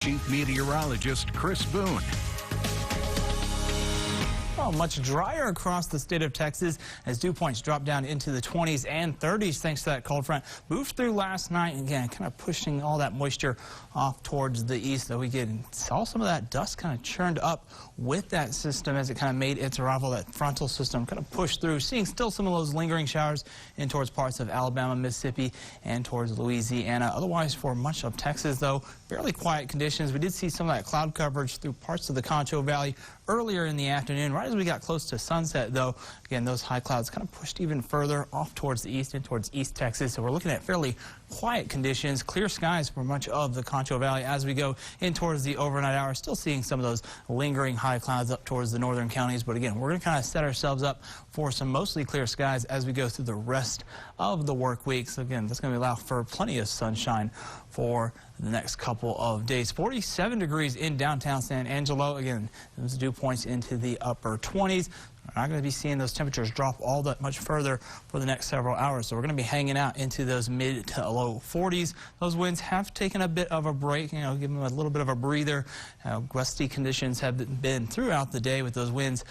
Chief Meteorologist Chris Boone. Well, much drier across the state of Texas as dew points drop down into the 20s and 30s thanks to that cold front. Moved through last night, again, kind of pushing all that moisture off towards the east. Though we saw some of that dust kind of churned up with that system as it kind of made its arrival. That frontal system kind of pushed through, seeing still some of those lingering showers in towards parts of Alabama, Mississippi, and towards Louisiana. Otherwise, for much of Texas, though, fairly quiet conditions. We did see some of that cloud coverage through parts of the Concho Valley earlier in the afternoon. Right as we got close to sunset, though, again, those high clouds kind of pushed even further off towards the east and towards East Texas. So we're looking at fairly quiet conditions, clear skies for much of the Concho Valley as we go in towards the overnight hours. Still seeing some of those lingering high clouds up towards the northern counties. But again, we're going to kind of set ourselves up for some mostly clear skies as we go through the rest of the work week. So again, that's going to allow for plenty of sunshine for the next couple of days. 47 degrees in downtown San Angelo. Again, those dew points into the upper 20s. We're not going to be seeing those temperatures drop all that much further for the next several hours. So we're going to be hanging out into those mid to low 40s. Those winds have taken a bit of a break, give them a little bit of a breather. Gusty conditions have been throughout the day with those winds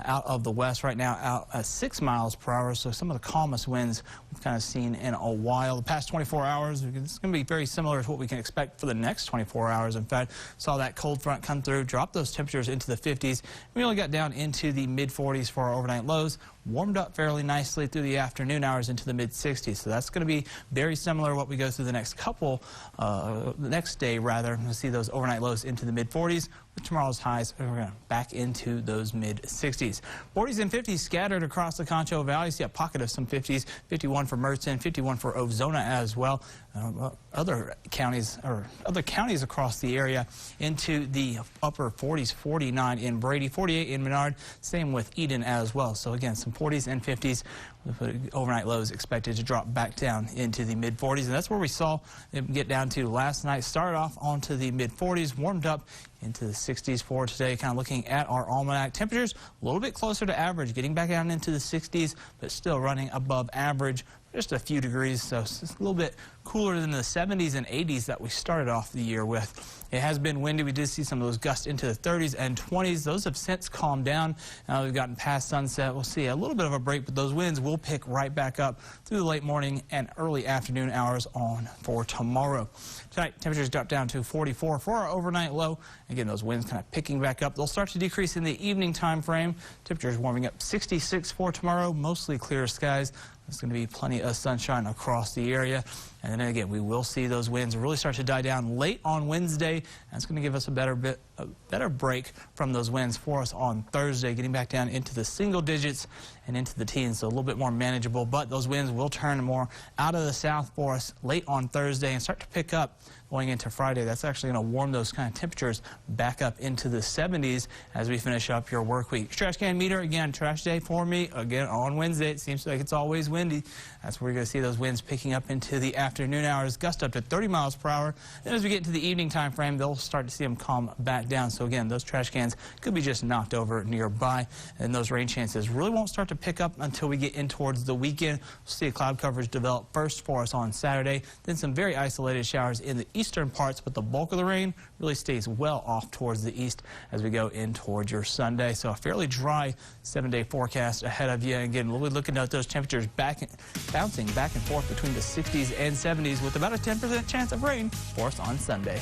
out of the west right now out at 6 miles per hour. So some of the calmest winds we've kind of seen in a while. The past 24 hours, it's going to be very similar to what we can expect for the next 24 hours. In fact, saw that cold front come through, drop those temperatures into the 50s. We only got down into the mid 40s for our overnight lows. Warmed up fairly nicely through the afternoon hours into the mid 60s. So that's going to be very similar to what we go through the next the next day rather. We'll see those overnight lows into the mid 40s. With tomorrow's highs, we're going to back into those mid 60s. 40s and 50s scattered across the Concho Valley. See a pocket of some 50s, 51 for Merton, 51 for Ozona as well. Other counties across the area into the upper 40s, 49 in Brady, 48 in Menard, same with Eden as well. So again, some 40s and 50s with overnight lows expected to drop back down into the mid 40s. And that's where we saw it get down to last night. Started off onto the mid 40s, warmed up into the 60s for today. Kind of looking at our almanac temperatures, a little bit closer to average, getting back down into the 60s, but still running above average. Just a few degrees, so it's a little bit cooler than the 70s and 80s that we started off the year with. It has been windy. We did see some of those gusts into the 30s and 20s. Those have since calmed down. Now we've gotten past sunset. We'll see a little bit of a break, but those winds will pick right back up through the late morning and early afternoon hours on for tomorrow. Tonight, temperatures drop down to 44 for our overnight low. Again, those winds kind of picking back up. They'll start to decrease in the evening time frame. Temperatures warming up 66 for tomorrow, mostly clear skies. There's going to be plenty of sunshine across the area. And then again, we will see those winds really start to die down late on Wednesday. That's going to give us a better break from those winds for us on Thursday, getting back down into the single digits and into the teens, so a little bit more manageable. But those winds will turn more out of the south for us late on Thursday and start to pick up going into Friday. That's actually going to warm those kind of temperatures back up into the 70s as we finish up your work week. Trash can meter, again, trash day for me. Again, on Wednesday, it seems like it's always windy. That's where you're going to see those winds picking up into the afternoon hours, gust up to 30 miles per hour. Then as we get into the evening time frame, they'll start to see them calm back down. So again, those trash cans could be just knocked over nearby, and those rain chances really won't start to pick up until we get in towards the weekend. We'll see a cloud coverage develop first for us on Saturday, then some very isolated showers in the eastern parts, but the bulk of the rain really stays well off towards the east as we go in towards your Sunday. So a fairly dry 7-day forecast ahead of you. Again, we'll be looking at those temperatures bouncing back and forth between the 60s and 70s with about a 10% chance of rain for us on Sunday.